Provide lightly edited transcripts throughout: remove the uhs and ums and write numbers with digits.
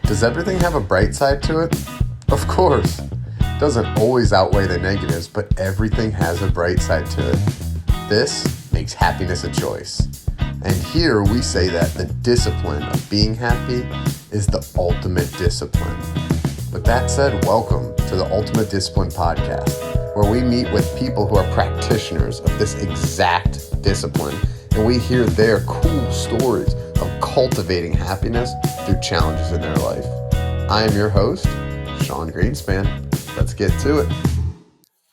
Does everything have a bright side to it? Of course. Doesn't always outweigh the negatives, but everything has a bright side to it. This makes happiness a choice. And here we say that the discipline of being happy is the ultimate discipline. With that said, welcome to the Ultimate Discipline Podcast, where we meet with people who are practitioners of this exact discipline, and we hear their cool stories of cultivating happiness through challenges in their life. I am your host, Sean Greenspan. Let's get to it.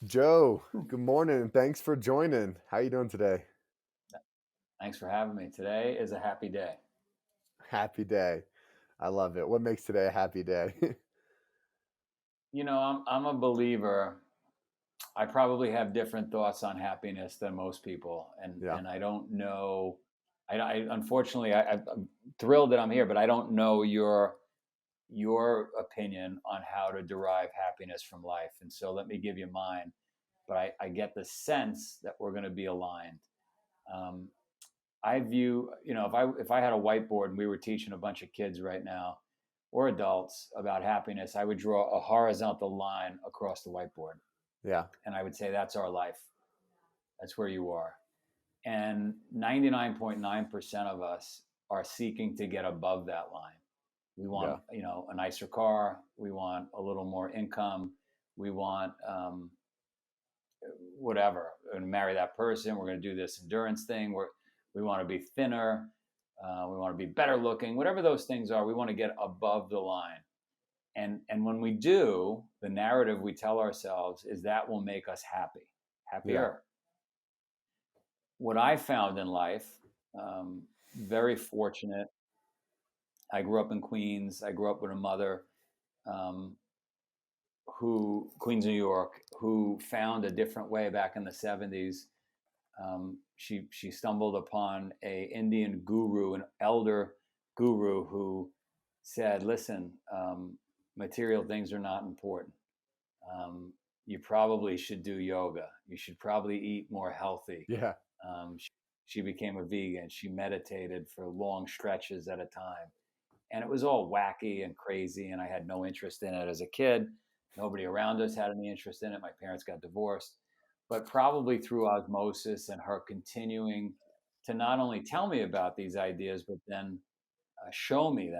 Joe, good morning, and thanks for joining. How are you doing today? Thanks for having me. Today is a happy day. Happy day. I love it. What makes today a happy day? You know, I'm a believer. I probably have different thoughts on happiness than most people, and I don't know. I unfortunately I'm thrilled that I'm here, but I don't know your opinion on how to derive happiness from life. And so let me give you mine. But I get the sense that we're going to be aligned. I view, if I had a whiteboard and we were teaching a bunch of kids right now or adults about happiness, I would draw a horizontal line across the whiteboard. Yeah. And I would say, that's our life. That's where you are. And 99.9% of us are seeking to get above that line. We want, a nicer car. We want a little more income. We want whatever. We're going to marry that person. We're going to do this endurance thing. We want to be thinner. We want to be better looking. Whatever those things are, we want to get above the line. And when we do, the narrative we tell ourselves is that will make us happier. Yeah. What I found in life, very fortunate. I grew up in Queens. I grew up with a mother Queens, New York, who found a different way back in the 70s. She stumbled upon a Indian guru, an elder guru, who said, listen, material things are not important. You probably should do yoga. You should probably eat more healthy. Yeah. She became a vegan. She meditated for long stretches at a time. And it was all wacky and crazy, and I had no interest in it as a kid. Nobody around us had any interest in it. My parents got divorced. But probably through osmosis and her continuing to not only tell me about these ideas, but then show me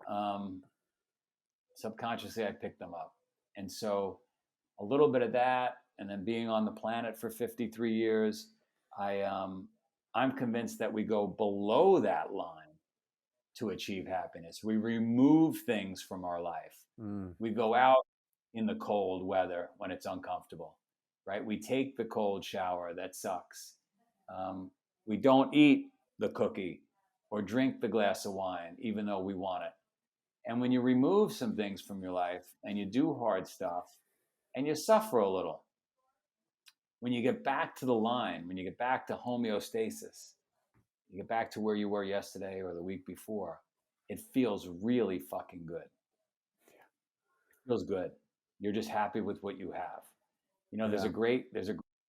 them, subconsciously I picked them up. And so a little bit of that, and then being on the planet for 53 years, I'm convinced that we go below that line to achieve happiness. We remove things from our life. We go out in the cold weather when it's uncomfortable, right? We take the cold shower that sucks. We don't eat the cookie or drink the glass of wine, even though we want it. And when you remove some things from your life and you do hard stuff and you suffer a little, when you get back to the line, when you get back to homeostasis, you get back to where you were yesterday or the week before, it feels really fucking good. It feels good. You're just happy with what you have. There's a great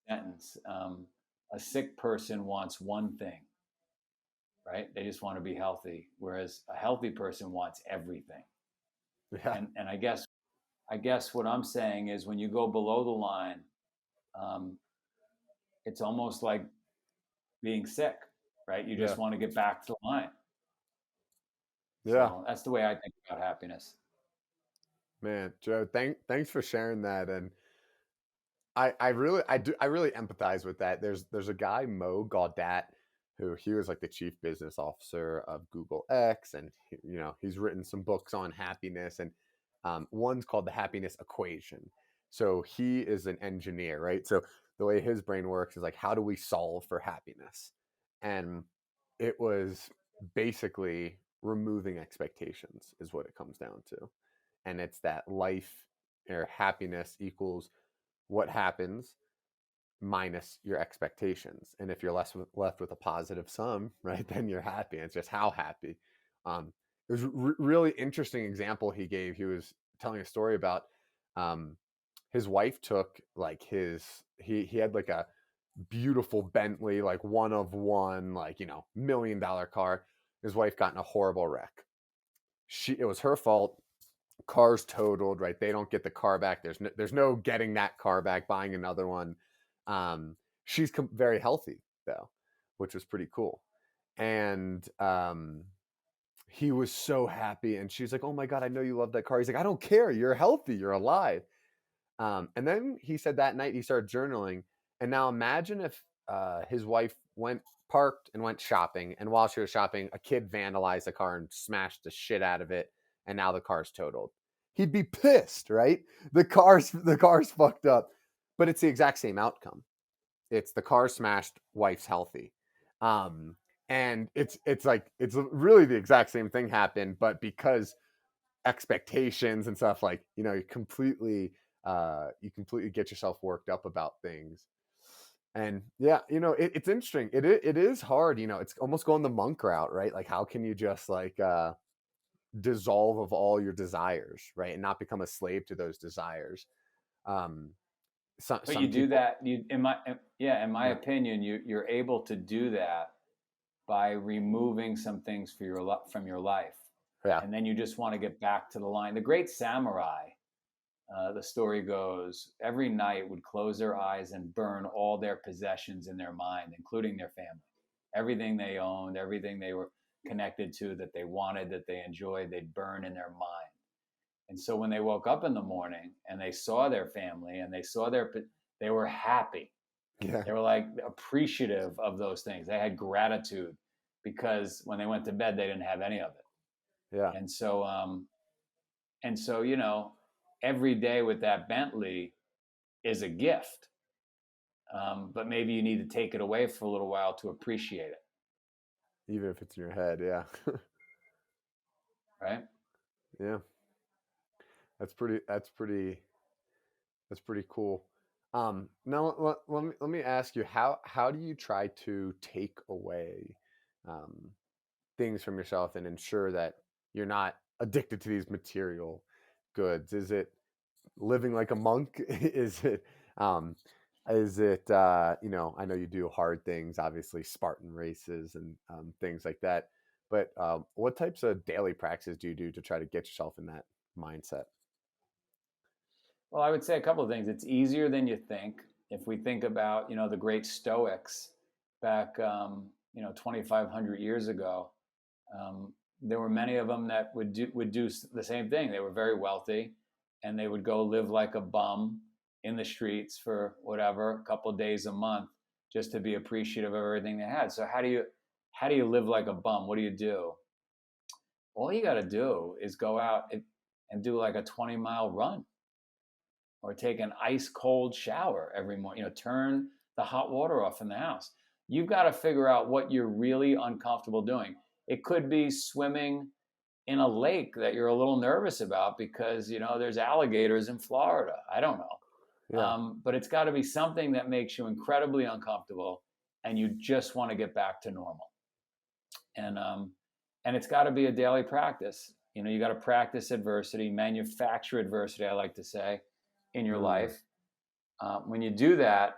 sentence. A sick person wants one thing, right? They just want to be healthy, whereas a healthy person wants everything. Yeah. And I guess what I'm saying is, when you go below the line, it's almost like being sick, right? You just want to get back to the line. Yeah. So that's the way I think about happiness. Man, Joe, thanks for sharing that. And I really empathize with that. There's a guy, Mo Gaudat, who he was like the chief business officer of Google X, and he's written some books on happiness, and one's called The Happiness Equation. So he is an engineer, right? So the way his brain works is like, how do we solve for happiness? And it was basically removing expectations is what it comes down to. And it's that life or happiness equals what happens minus your expectations. And if you're left with a positive sum, right, then you're happy. And it's just how happy. It was really interesting example he gave. He was telling a story about his wife took like he had like a beautiful Bentley, like one of one, like $1 million car. His wife got in a horrible wreck. it was her fault. Car's totaled, right? They don't get the car back. There's no getting that car back, buying another one. She's very healthy though, which was pretty cool. And he was so happy, and she's like, "Oh my god, I know you love that car." He's like, "I don't care. You're healthy. You're alive." And then he said that night he started journaling. And now imagine if his wife went parked and went shopping, and while she was shopping, a kid vandalized the car and smashed the shit out of it, and now the car's totaled. He'd be pissed, right? The car's fucked up, but it's the exact same outcome. It's the car smashed, wife's healthy. Um, and it's like it's really the exact same thing happened, but because expectations and stuff, like, you completely get yourself worked up about things. And yeah, it's interesting. It is hard. It's almost going the monk route, right? Like, how can you just like dissolve of all your desires, right, and not become a slave to those desires? um But you some do people. that. Yeah, in my Yeah, opinion, you're able to do that by removing some things from your life, yeah, and then you just want to get back to the line. The great samurai, the story goes, every night would close their eyes and burn all their possessions in their mind, including their family, everything they owned, everything they were connected to, that they wanted, that they enjoyed, they'd burn in their mind. And so when they woke up in the morning and they saw their family and they were happy. yeah, They were like appreciative of those things. They had gratitude because when they went to bed, they didn't have any of it. yeah. And so, every day with that Bentley is a gift. But maybe you need to take it away for a little while to appreciate it, Even if it's in your head, yeah. right? Yeah, that's pretty cool. Now let me ask you, how do you try to take away um, things from yourself and ensure that you're not addicted to these material goods? Is it living like a monk? Um, I know you do hard things, obviously Spartan races and things like that. But what types of daily practices do you do to try to get yourself in that mindset? Well, I would say a couple of things. It's easier than you think. If we think about, the great Stoics back, 2,500 years ago, um, there were many of them that would do the same thing. They were very wealthy, and they would go live like a bum in the streets for whatever, a couple of days a month, just to be appreciative of everything they had. So how do you live like a bum? What do you do? All you got to do is go out and do like a 20-mile run, or take an ice cold shower every morning. Turn the hot water off in the house. You've got to figure out what you're really uncomfortable doing. It could be swimming in a lake that you're a little nervous about because there's alligators in Florida. I don't know, Yeah, but it's got to be something that makes you incredibly uncomfortable, and you just want to get back to normal. And it's got to be a daily practice. You got to practice adversity, manufacture adversity, I like to say, in your mm, life. When you do that,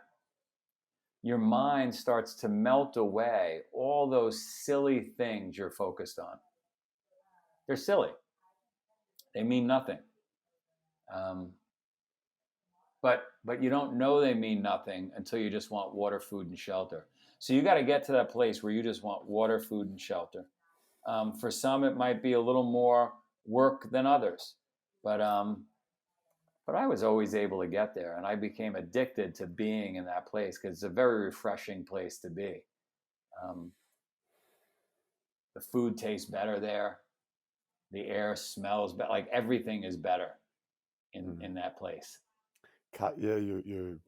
your mind starts to melt away all those silly things you're focused on. They're silly, they mean nothing. Um, but you don't know they mean nothing until you just want water, food, and shelter. So you got to get to that place where you just want water, food, and shelter. For some, it might be a little more work than others, but but I was always able to get there, and I became addicted to being in that place because it's a very refreshing place to be. Um, the food tastes better there. The air smells better. Like everything is better in mm. in that place. Yeah, your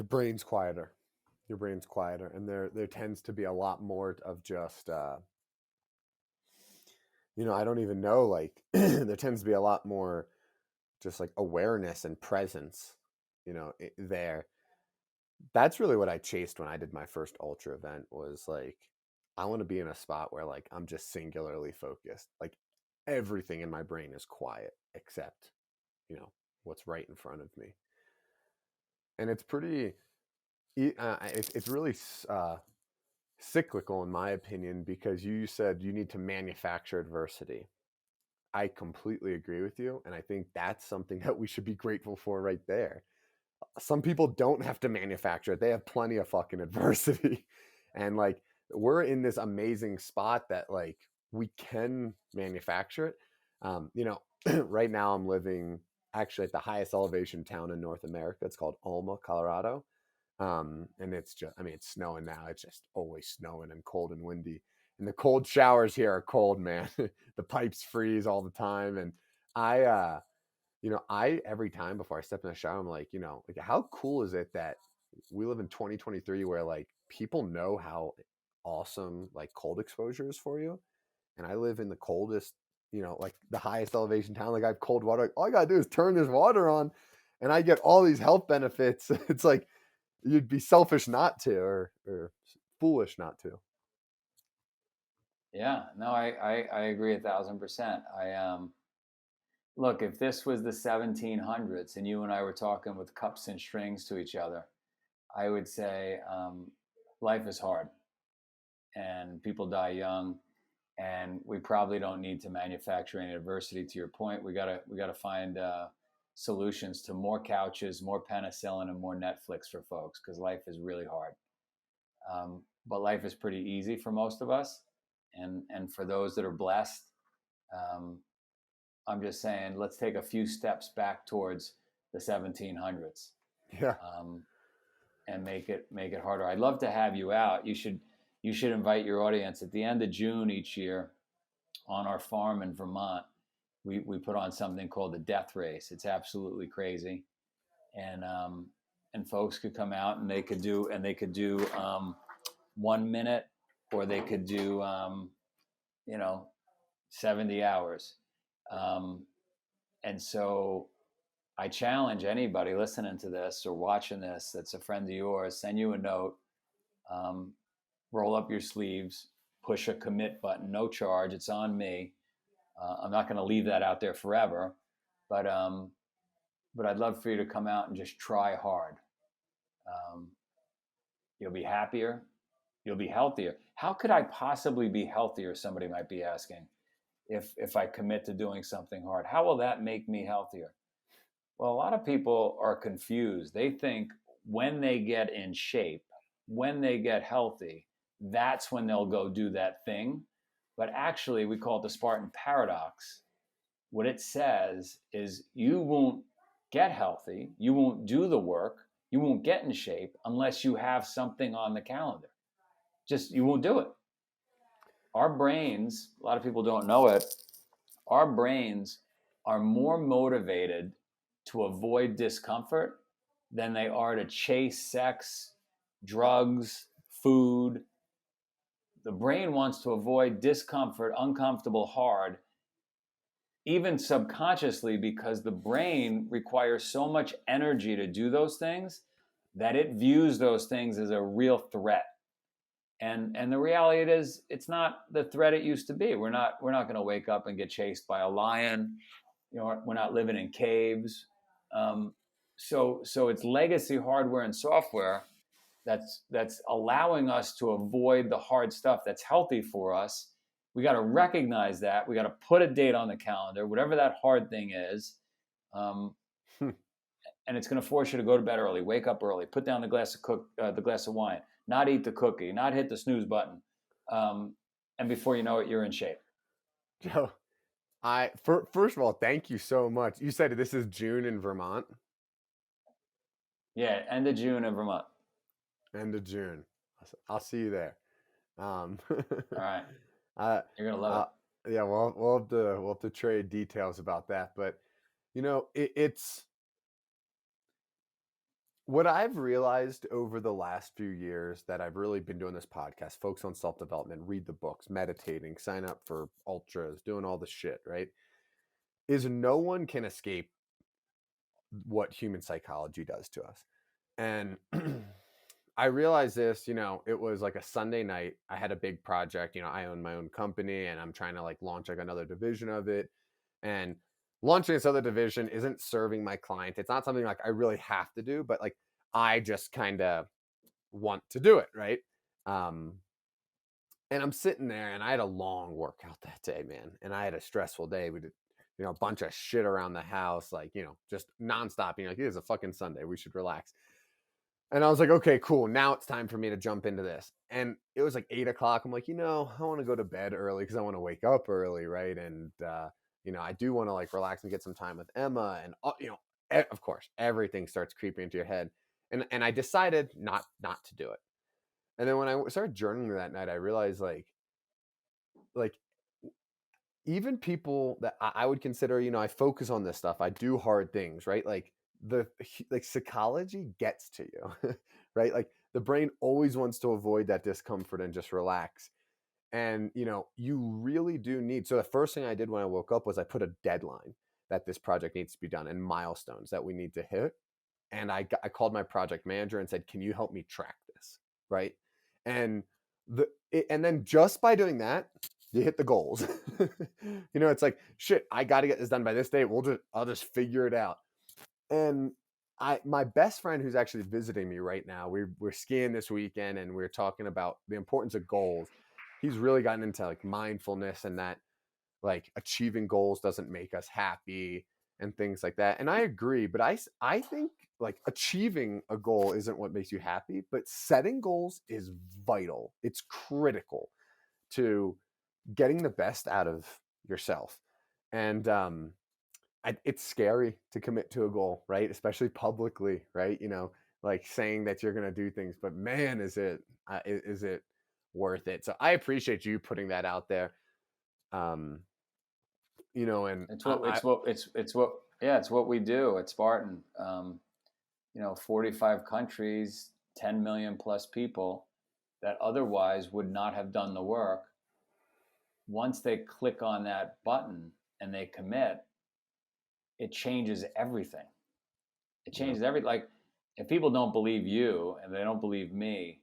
brain's quieter. Your brain's quieter, and there tends to be a lot more of just I don't even know, like there tends to be a lot more just like awareness and presence, there. That's really what I chased when I did my first ultra event, was like, I want to be in a spot where like I'm just singularly focused. Like everything in my brain is quiet except, what's right in front of me. And it's pretty it's really cyclical in my opinion, because you said you need to manufacture adversity. I completely agree with you. And I think that's something that we should be grateful for right there. Some people don't have to manufacture it. They have plenty of fucking adversity. And like we're in this amazing spot that like we can manufacture it. You know, right now I'm living actually at the highest elevation town in North America. It's called Alma, Colorado. And it's just, I mean, it's snowing now. It's just always snowing and cold and windy. And the cold showers here are cold, man. The pipes freeze all the time. And I, I every time before I step in the shower, I'm like, like how cool is it that we live in 2023 where like people know how awesome like cold exposure is for you. And I live in the coldest, like the highest elevation town. Like I have cold water. Like, all I gotta do is turn this water on and I get all these health benefits. It's like you'd be selfish not to or foolish not to. Yeah, no, I agree 1,000%. Look, if this was the 1700s and you and I were talking with cups and strings to each other, I would say life is hard and people die young, and we probably don't need to manufacture any adversity. To your point, we gotta find solutions to more couches, more penicillin, and more Netflix for folks because life is really hard. But life is pretty easy for most of us, and for those that are blessed, um, I'm just saying, let's take a few steps back towards the 1700s, Yeah. um, and make it harder. I'd love to have you out. You should invite your audience at the end of June each year on our farm in Vermont. We put on something called the Death Race. It's absolutely crazy, and and folks could come out and they could do 1 minute, or they could do you know 70 hours. Um, and so I challenge anybody listening to this or watching this that's a friend of yours, send you a note, um, roll up your sleeves, push a commit button, no charge, it's on me. I'm not going to leave that out there forever, but I'd love for you to come out and just try hard. Um, you'll be happier, you'll be healthier. How could I possibly be healthier? Somebody might be asking. If I commit to doing something hard, how will that make me healthier? Well, a lot of people are confused. They think when they get in shape, when they get healthy, that's when they'll go do that thing. But actually, we call it the Spartan paradox. What it says is you won't get healthy, you won't do the work, you won't get in shape unless you have something on the calendar. Just you won't do it. Our brains, a lot of people don't know it, our brains are more motivated to avoid discomfort than they are to chase sex, drugs, food. The brain wants to avoid discomfort, uncomfortable, hard, even subconsciously, because the brain requires so much energy to do those things that it views those things as a real threat. And the reality is it's not the threat it used to be. We're not going to wake up and get chased by a lion. We're not living in caves. So it's legacy hardware and software that's allowing us to avoid the hard stuff that's healthy for us. We got to recognize that. We got to put a date on the calendar, whatever that hard thing is, um, and it's going to force you to go to bed early, wake up early, put down the glass of wine, not eat the cookie, not hit the snooze button, and before you know it, you're in shape. Joe, first of all, thank you so much. You said this is June in Vermont. Yeah, end of June in Vermont. End of June. I'll see you there. Um, All right, I, you're gonna love uh, it. yeah, we'll have to trade details about that, but it's what I've realized over the last few years that I've really been doing this podcast, focus on self development, read the books, meditating, sign up for ultras, doing all the shit, right? Is no one can escape what human psychology does to us. And I realized this, it was like a Sunday night. I had a big project, I own my own company and I'm trying to like launch like another division of it. And launching this other division isn't serving my client. It's not something like I really have to do, but like I just kind of want to do it, right? Um, And I'm sitting there, and I had a long workout that day, man. And I had a stressful day. We did, a bunch of shit around the house, like, just nonstop. Like, it is a fucking Sunday. We should relax. And I was like, okay, cool. Now it's time for me to jump into this. And it was like 8 o'clock. I'm like, I want to go to bed early because I want to wake up early, right? And I do want to like relax and get some time with Emma. And of course, everything starts creeping into your head. And I decided not to do it. And then when I started journaling that night, I realized like even people that I would consider, I focus on this stuff. I do hard things, right? Like psychology gets to you, right? Like the brain always wants to avoid that discomfort and just relax. And you really do need. So the first thing I did when I woke up was I put a deadline that this project needs to be done and milestones that we need to hit. And I called my project manager and said, "Can you help me track this?" Right? And and then just by doing that, you hit the goals. It's like, shit, I got to get this done by this date. I'll just figure it out. And my best friend who's actually visiting me right now, we're skiing this weekend, and we're talking about the importance of goals. He's really gotten into like mindfulness, and that like achieving goals doesn't make us happy and things like that. And I agree, but I think like achieving a goal isn't what makes you happy, but setting goals is vital. It's critical to getting the best out of yourself. And it's scary to commit to a goal, right? Especially publicly, right? Like saying that you're going to do things, but man, is it worth it? So I appreciate you putting that out there. Um, and it's what we do at Spartan. 45 countries, 10 million plus people that otherwise would not have done the work. Once they click on that button and they commit, it changes everything. It changes everything. Like, if people don't believe you and they don't believe me,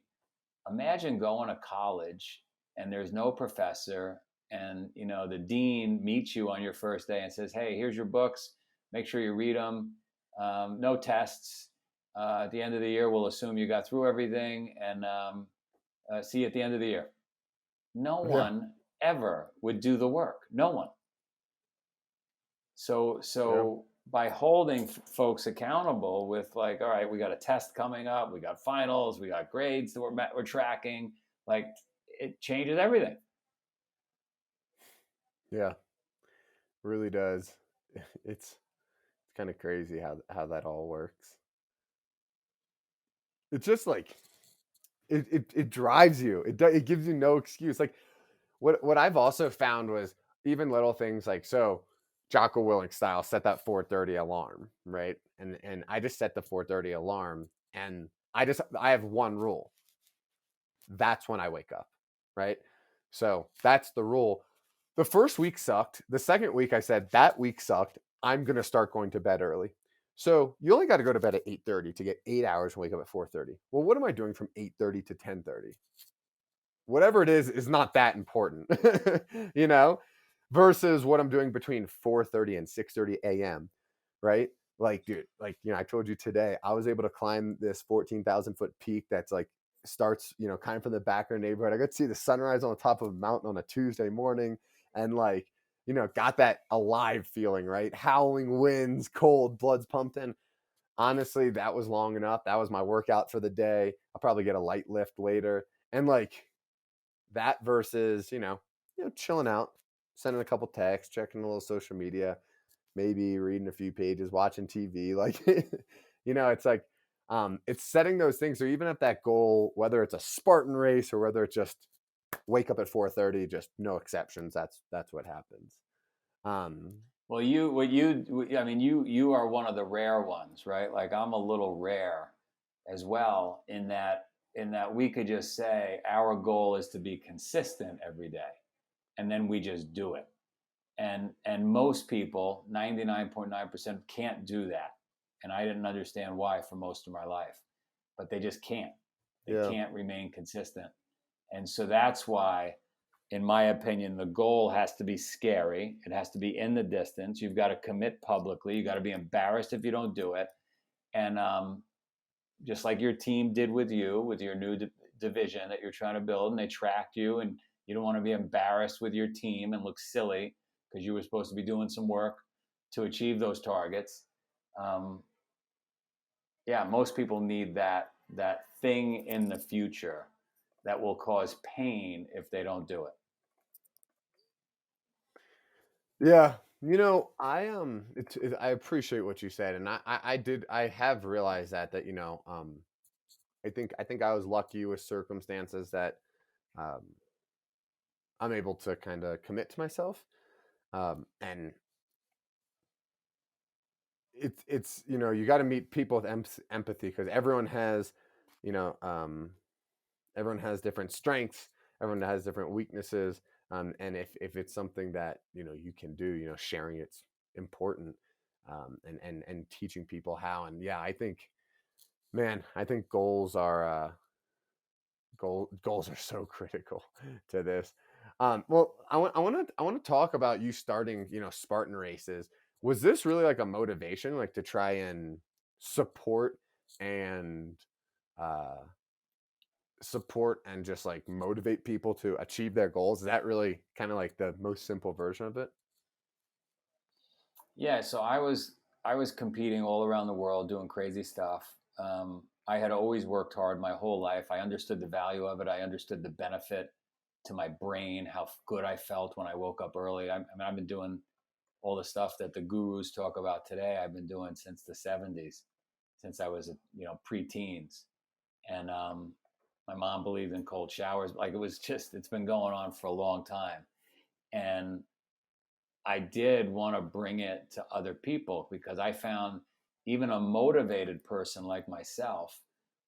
imagine going to college and there's no professor, and the dean meets you on your first day and says, "Hey, here's your books. Make sure you read them. No tests. At the end of the year, we'll assume you got through everything, and see you at the end of the year." No yeah, one ever would do the work. No one. So yeah, by holding folks accountable with, like, all right, we got a test coming up, we got finals, we got grades that we're tracking, like, it changes everything. yeah, really does. It's kind of crazy how that all works. It's just like it drives you. It gives you no excuse. Like what I've also found was even little things like, so Jocko Willink style, set that 4:30 alarm, right? And I just set the 4:30 alarm, and I have one rule. That's when I wake up, right? So that's the rule. The first week sucked. The second week I said that week sucked. I'm going to start going to bed early. So you only got to go to bed at 8:30 to get 8 hours and wake up at 4:30. Well, what am I doing from 8:30 to 10:30? Whatever it is not that important, you know, versus what I'm doing between 4:30 and 6:30 a.m. Right? Like, dude, like, I told you today, I was able to climb this 14,000-foot peak that's like starts, kind of from the back of the neighborhood. I got to see the sunrise on the top of a mountain on a Tuesday morning, and like, got that alive feeling, right? Howling winds, cold, blood's pumping. Honestly, that was long enough. That was my workout for the day. I'll probably get a light lift later. And like, that versus, chilling out, sending a couple texts, checking a little social media, maybe reading a few pages, watching TV. Like, it's like, it's setting those things. So even if that goal, whether it's a Spartan race or whether it's just wake up at 4:30, just no exceptions. That's what happens. Um, Well, I mean, you are one of the rare ones, right? Like, I'm a little rare as well, in that we could just say our goal is to be consistent every day, and then we just do it. And most people, 99.9%, can't do that. And I didn't understand why for most of my life, but they just can't. They yeah, can't remain consistent. And so that's why, in my opinion, the goal has to be scary. It has to be in the distance. You've got to commit publicly. You got to be embarrassed if you don't do it. And just like your team did with you, with your new division that you're trying to build, and they tracked you and You don't want to be embarrassed with your team and look silly because you were supposed to be doing some work to achieve those targets. Um, yeah, most people need that thing in the future that will cause pain if they don't do it. Yeah, I appreciate what you said, and I have realized that I think I was lucky with circumstances that um, I'm able to kind of commit to myself, and it's you got to meet people with empathy because you know um, everyone has different strengths, everyone has different weaknesses, and if it's something that you can do, sharing it's important, and teaching people how, and yeah, I think goals are so critical to this. Well, I want to talk about you starting, Spartan races. Was this really like a motivation, like to try and support and uh, support and just like motivate people to achieve their goals? Is that really kind of like the most simple version of it? Yeah, so I was competing all around the world doing crazy stuff. I had always worked hard my whole life. I understood the value of it. I understood the benefit to my brain, how good I felt when I woke up early. I mean, I've been doing all the stuff that the gurus talk about today. I've been doing since the '70s, since I was pre-teens, and my mom believed in cold showers. Like it's been going on for a long time, and I did want to bring it to other people because I found even a motivated person like myself,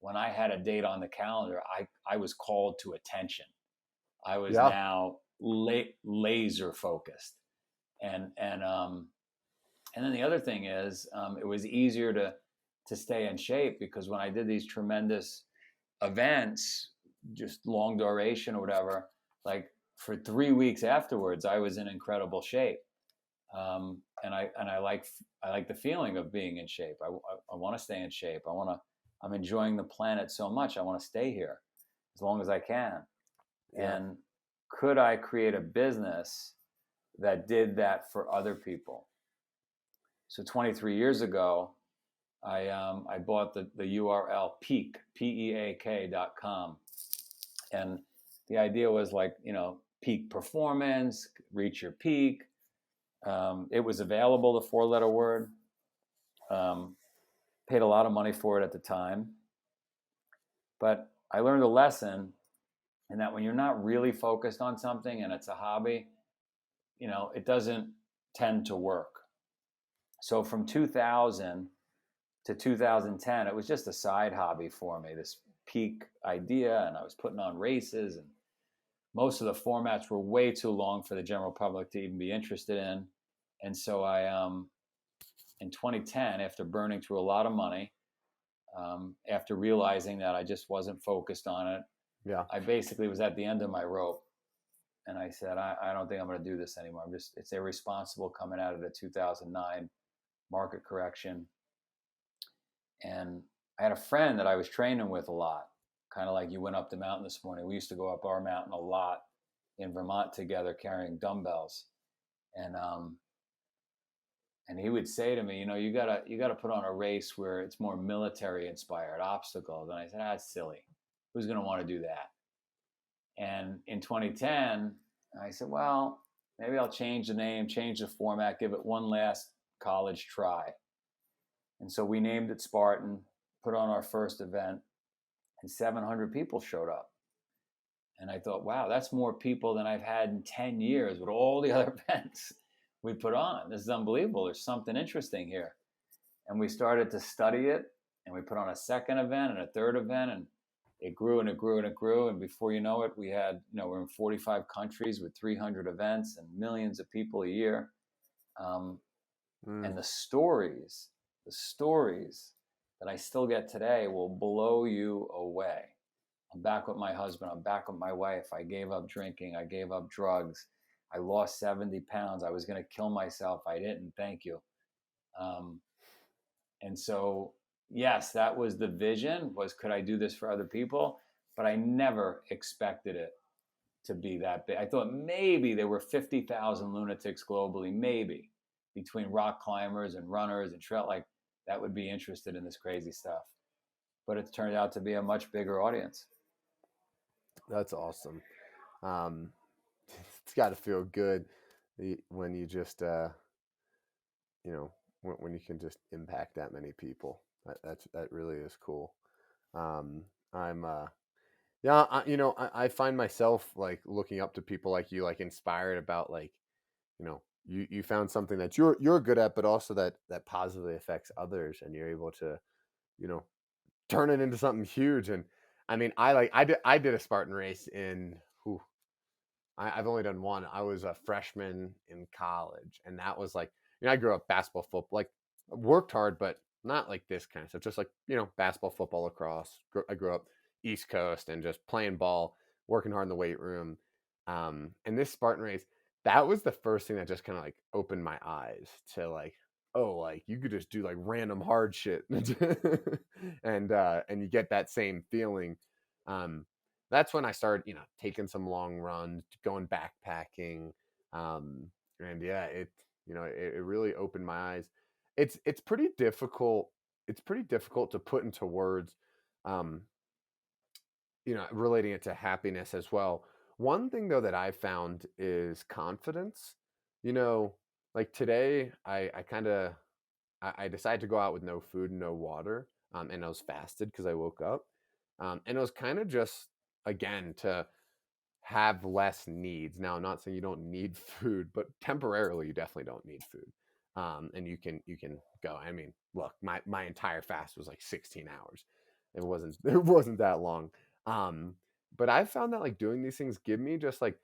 when I had a date on the calendar, I was called to attention. I was Yeah, now laser focused. And then the other thing is, it was easier to stay in shape because when I did these tremendous events, just long duration or whatever, like for 3 weeks afterwards, I was in incredible shape. And I like the feeling of being in shape. I want to stay in shape. I'm enjoying the planet so much. I want to stay here as long as I can. yeah, And could I create a business that did that for other people? So 23 years ago, I bought the URL peak.com, and the idea was like peak performance, reach your peak. It was available, the four-letter word. Um, Paid a lot of money for it at the time, but I learned a lesson in that when you're not really focused on something and it's a hobby, it doesn't tend to work. So from 2000 to 2010, it was just a side hobby for me, this peak idea, and I was putting on races, and most of the formats were way too long for the general public to even be interested in. And so in 2010, after burning through a lot of money, after realizing that I just wasn't focused on it, yeah, I basically was at the end of my rope. And I said, I don't think I'm going to do this anymore. It's irresponsible coming out of the 2009 market correction. And I had a friend that I was training with a lot, kind of like you went up the mountain this morning. We used to go up our mountain a lot in Vermont together carrying dumbbells. And and he would say to me, you gotta put on a race where it's more military inspired obstacles. And I said, that's silly. Who's gonna want to do that? And in 2010, I said, well, maybe I'll change the name, change the format, give it one last college try. And so we named it Spartan, put on our first event, and 700 people showed up. And I thought, wow, that's more people than I've had in 10 years with all the other events we put on. This is unbelievable. There's something interesting here. And we started to study it, and we put on a second event and a third event, and it grew and it grew and it grew. And before you know it, we're in 45 countries with 300 events and millions of people a year. Um, mm, and the stories that I still get today will blow you away. I'm back with my husband. I'm back with my wife. I gave up drinking. I gave up drugs. I lost 70 pounds. I was going to kill myself. I didn't. Thank you. Um, and so, yes, that was the vision, was could I do this for other people? But I never expected it to be that big. I thought maybe there were 50,000 lunatics globally, maybe between rock climbers and runners and trail, like that would be interested in this crazy stuff. But it's turned out to be a much bigger audience. That's awesome. Um, it's got to feel good when you just, you know, when you can just impact that many people. That really is cool. Um, I'm, yeah, I find myself like looking up to people like you, like inspired about like, you found something that you're good at, but also that positively affects others, and you're able to, you know, turn it into something huge. And I mean, I did a Spartan race in, whew, I've only done one. I was a freshman in college, and that was like, I grew up basketball, football, like worked hard, but not like this kind of stuff. Just like, basketball, football, lacrosse. I grew up East Coast and just playing ball, working hard in the weight room. And this Spartan race, that was the first thing that just kind of like opened my eyes to like, oh, like you could just do like random hard shit, and you get that same feeling. Um, that's when I started, taking some long runs, going backpacking. Um, and yeah, it really opened my eyes. It's pretty difficult. It's pretty difficult to put into words, um, relating it to happiness as well. One thing though that I found is confidence. You know, like today, I kind of I decided to go out with no food and no water, and I was fasted because I woke up, and it was kind of just again to have less needs. Now, I'm not saying you don't need food, but temporarily you definitely don't need food. And you can go. I mean, look, my entire fast was like 16 hours. It wasn't it wasn't that long. But I found that like doing these things give me just like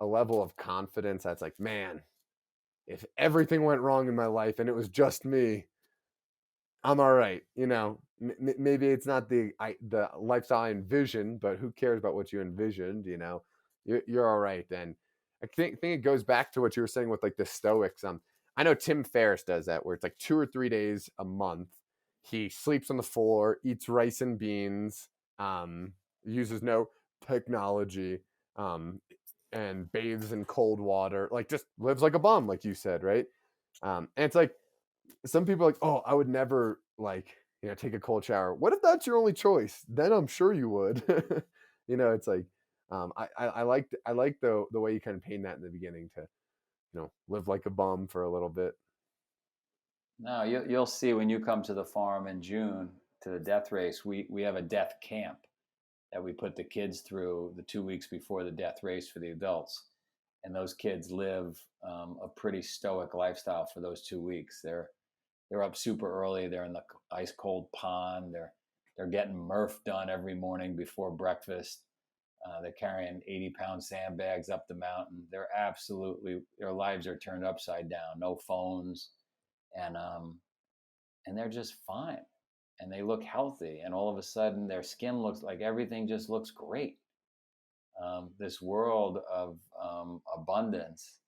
a level of confidence that's like, man, if everything went wrong in my life and it was just me, I'm all right. Maybe it's not the lifestyle I envisioned, but who cares about what you envisioned? You're all right. And I think it goes back to what you were saying with like the Stoics. I know Tim Ferriss does that, where it's like 2 or 3 days a month. He sleeps on the floor, eats rice and beans, uses no technology, um, and bathes in cold water. Like just lives like a bum, like you said, right? And it's like some people are like, oh, I would never like, take a cold shower. What if that's your only choice? Then I'm sure you would. It's like, I like the way you kind of paint that in the beginning to, live like a bum for a little bit. No, you'll see when you come to the farm in June to the death race. We have a death camp that we put the kids through the 2 weeks before the death race for the adults, and those kids live a pretty stoic lifestyle for those 2 weeks. They're up super early. They're in the ice cold pond. They're getting Murph done every morning before breakfast. They're carrying 80-pound sandbags up the mountain. Their lives are turned upside down. No phones, and they're just fine, and they look healthy. And all of a sudden, their skin looks like everything just looks great. This world of abundance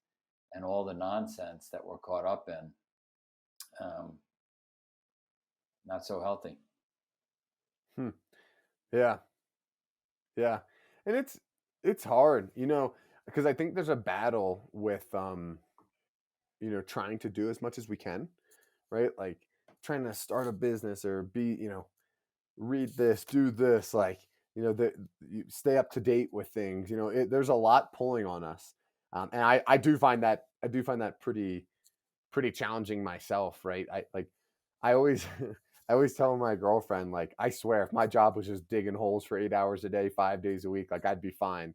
and all the nonsense that we're caught up in, um, not so healthy. Hmm. Yeah, yeah, and it's hard, because I think there's a battle with, trying to do as much as we can, right? Like trying to start a business or be, read this, do this, like, that you stay up to date with things. There's a lot pulling on us, and I do find that pretty challenging myself, right? I always I always tell my girlfriend, like, I swear, if my job was just digging holes for 8 hours a day, 5 days a week, like I'd be fine.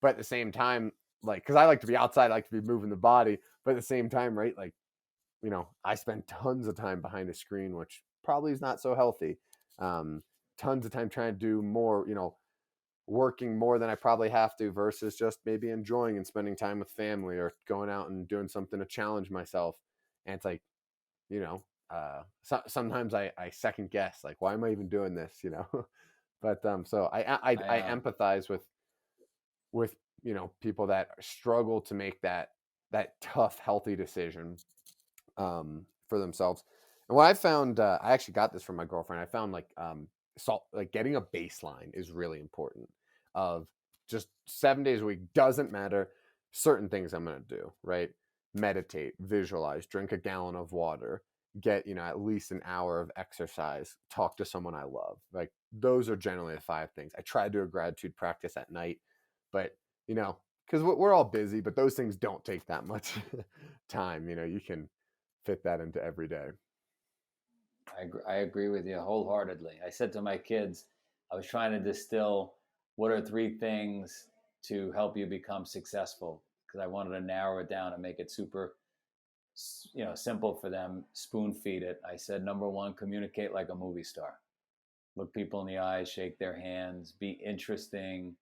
But at the same time, like, because I like to be outside, I like to be moving the body, but at the same time, right, like, I spend tons of time behind a screen, which probably is not so healthy. Um, Tons of time trying to do more, working more than I probably have to versus just maybe enjoying and spending time with family or going out and doing something to challenge myself. And it's like, you know, sometimes I second guess, like, why am I even doing this? But so I I empathize with people that struggle to make that tough healthy decision, for themselves. And what I found, I actually got this from my girlfriend. I found like, salt, like getting a baseline is really important of just 7 days a week, doesn't matter. Certain things I'm going to do, right? Meditate, visualize, drink a gallon of water, get, at least an hour of exercise, talk to someone I love. Like those are generally the 5 things. I try to do a gratitude practice at night, but, because we're all busy, but those things don't take that much time. You can fit that into every day. I agree with you wholeheartedly. I said to my kids, I was trying to distill what are 3 things to help you become successful, because I wanted to narrow it down and make it super, simple for them, spoon feed it. I said, number 1, communicate like a movie star. Look people in the eyes, shake their hands, be interesting.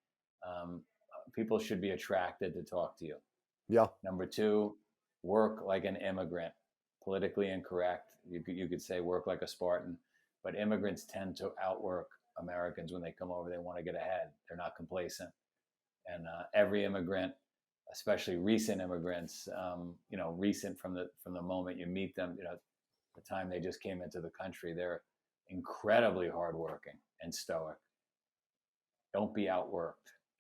Um, People should be attracted to talk to you. Yeah. Number 2, work like an immigrant. Politically incorrect. You could say work like a Spartan, but immigrants tend to outwork Americans when they come over. They want to get ahead. They're not complacent. And every immigrant, especially recent immigrants, recent from the moment you meet them, the time they just came into the country, they're incredibly hardworking and stoic. Don't be outworked.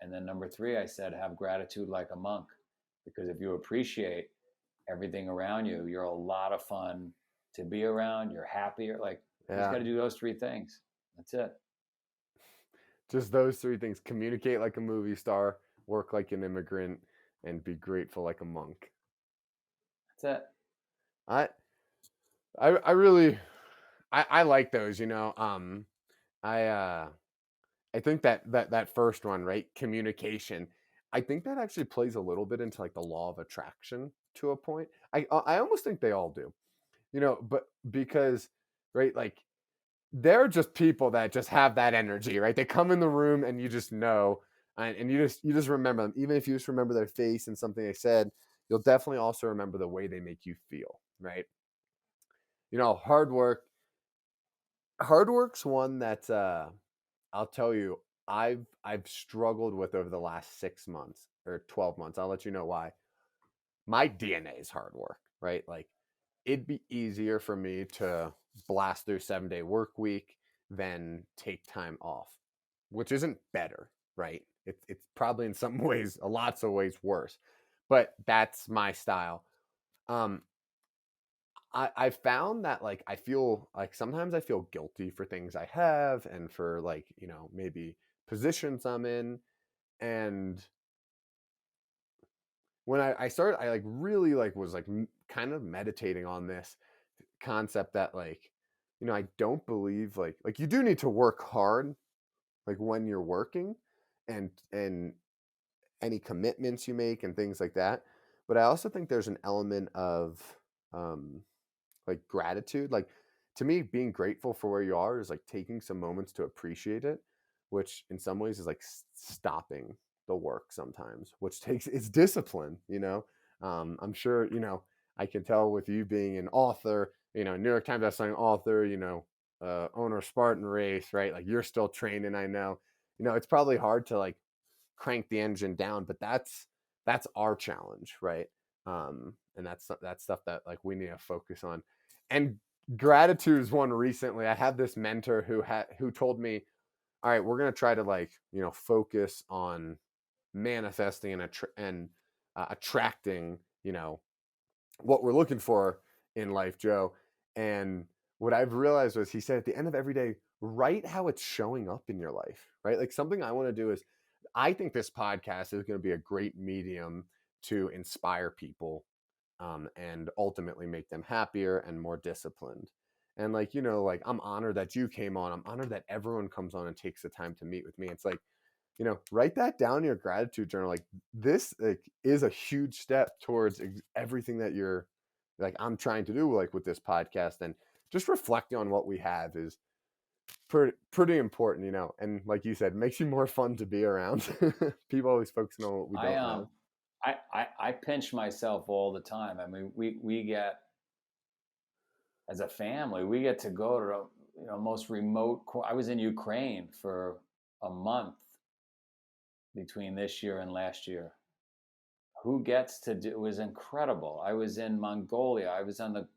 And then number 3, I said, have gratitude like a monk, because if you appreciate everything around you, you're a lot of fun to be around. You're happier. Like, you just got to do those 3 things. That's it. Just those 3 things: communicate like a movie star, work like an immigrant, and be grateful like a monk. That's it. I really, I like those. I think that first one, right? Communication. I think that actually plays a little bit into like the law of attraction to a point. I almost think they all do, but because, right, like they're just people that just have that energy, right? They come in the room and you just know, and you just remember them. Even if you just remember their face and something they said, you'll definitely also remember the way they make you feel, right? Hard work. Hard work's one that I'll tell you, I've struggled with over the last 6 months or 12 months. I'll let you know why. My DNA is hard work, right? Like it'd be easier for me to blast through 7-day work week than take time off, which isn't better, right? It's probably in some ways, lots of ways worse, but that's my style. I found that like I feel like sometimes I feel guilty for things I have and for like, maybe positions I'm in. And when I started, I like really like was like kind of meditating on this concept that like, I don't believe like you do need to work hard like when you're working and any commitments you make and things like that. But I also think there's an element of um like gratitude. Like to me, being grateful for where you are is like taking some moments to appreciate it, which in some ways is like stopping the work sometimes, which takes it's discipline. I'm sure I can tell with you being an author, New York Times bestselling author, owner of Spartan Race, right? Like you're still training. I know, it's probably hard to like crank the engine down, but that's our challenge, right? And that's stuff that like we need to focus on. And gratitude is one. Recently I had this mentor who told me, all right, we're going to try to like focus on manifesting and attracting what we're looking for in life, Joe. And what I've realized was, he said, at the end of every day, write how it's showing up in your life, right? Like something I want to do is, I think this podcast is going to be a great medium to inspire people, and ultimately make them happier and more disciplined. And like, like I'm honored that you came on. I'm honored that everyone comes on and takes the time to meet with me. It's like, write that down in your gratitude journal. Like this like is a huge step towards everything that you're like, I'm trying to do like with this podcast. And just reflecting on what we have is pretty important, and like you said, makes you more fun to be around. People always focusing on what we I don't have. I pinch myself all the time. I mean, we get, as a family, we get to go to most remote. I was in Ukraine for a month between this year and last year. Who gets to do? It was incredible. I was in Mongolia. I was on the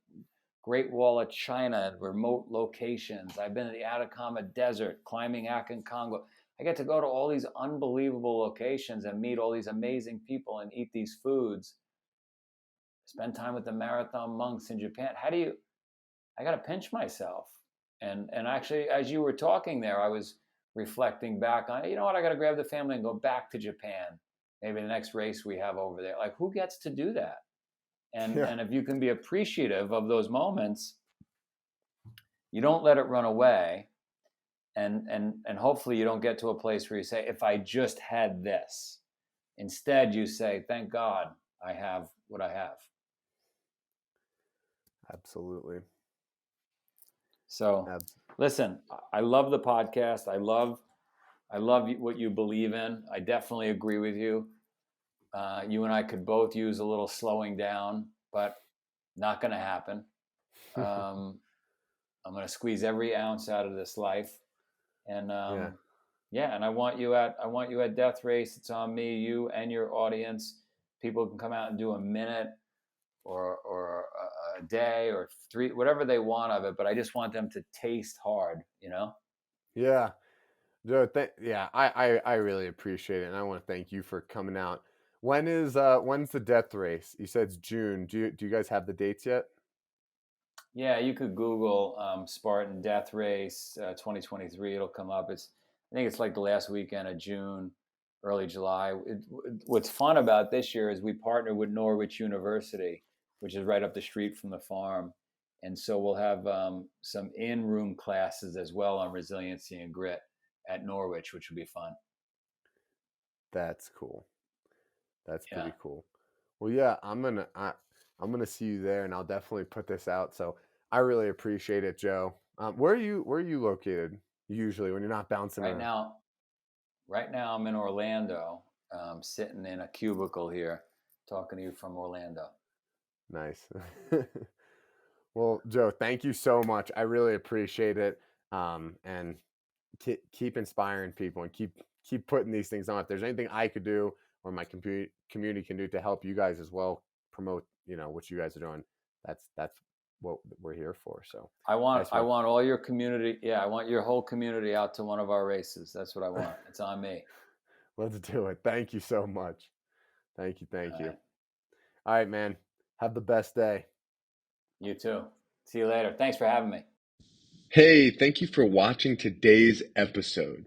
Great Wall of China at remote locations. I've been in the Atacama Desert, climbing Aconcagua. I get to go to all these unbelievable locations and meet all these amazing people and eat these foods, spend time with the marathon monks in Japan. How do you, I got to pinch myself. And actually, as you were talking there, I was reflecting back on, you know what, I got to grab the family and go back to Japan. Maybe the next race we have over there. Like, who gets to do that? Yeah. And if you can be appreciative of those moments, you don't let it run away. And hopefully you don't get to a place where you say, if I just had this. Instead, you say, thank God I have what I have. Absolutely. So listen, I love the podcast. I love what you believe in. I definitely agree with you. You and I could both use a little slowing down, but not going to happen. I'm going to squeeze every ounce out of this life. And yeah, and I want you at Death Race. It's on me, you and your audience. People can come out and do a minute or a day or 3, whatever they want of it. But I just want them to taste hard, you know? Yeah. Joe, I really appreciate it, and I want to thank you for coming out. When's the death race? You said it's June. Do you guys have the dates yet? Yeah, you could Google Spartan Death Race 2023. It'll come up. I think it's like the last weekend of June, early July. What's fun about this year is we partner with Norwich University, which is right up the street from the farm. And so we'll have some in-room classes as well on resiliency and grit at Norwich, which will be fun. That's cool. That's pretty cool. Well, yeah, I'm gonna see you there, and I'll definitely put this out. So I really appreciate it, Joe. Where are you located usually when you're not bouncing around? Right now I'm in Orlando, sitting in a cubicle here, talking to you from Orlando. Nice. Well, Joe, thank you so much. I really appreciate it. And keep inspiring people and keep putting these things on. If there's anything I could do or my community can do to help you guys as well promote, what you guys are doing, that's what we're here for. So I want all your community. Yeah, I want your whole community out to one of our races. That's what I want. It's on me. Let's do it. Thank you so much. Thank you. All right. All right, man. Have the best day. You too. See you later. Thanks for having me. Hey, thank you for watching today's episode.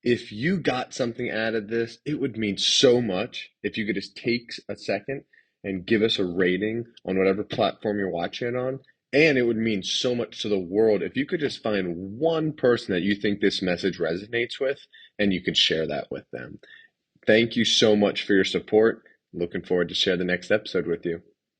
If you got something out of this, it would mean so much if you could just take a second and give us a rating on whatever platform you're watching it on. And it would mean so much to the world if you could just find one person that you think this message resonates with and you can share that with them. Thank you so much for your support. Looking forward to share the next episode with you.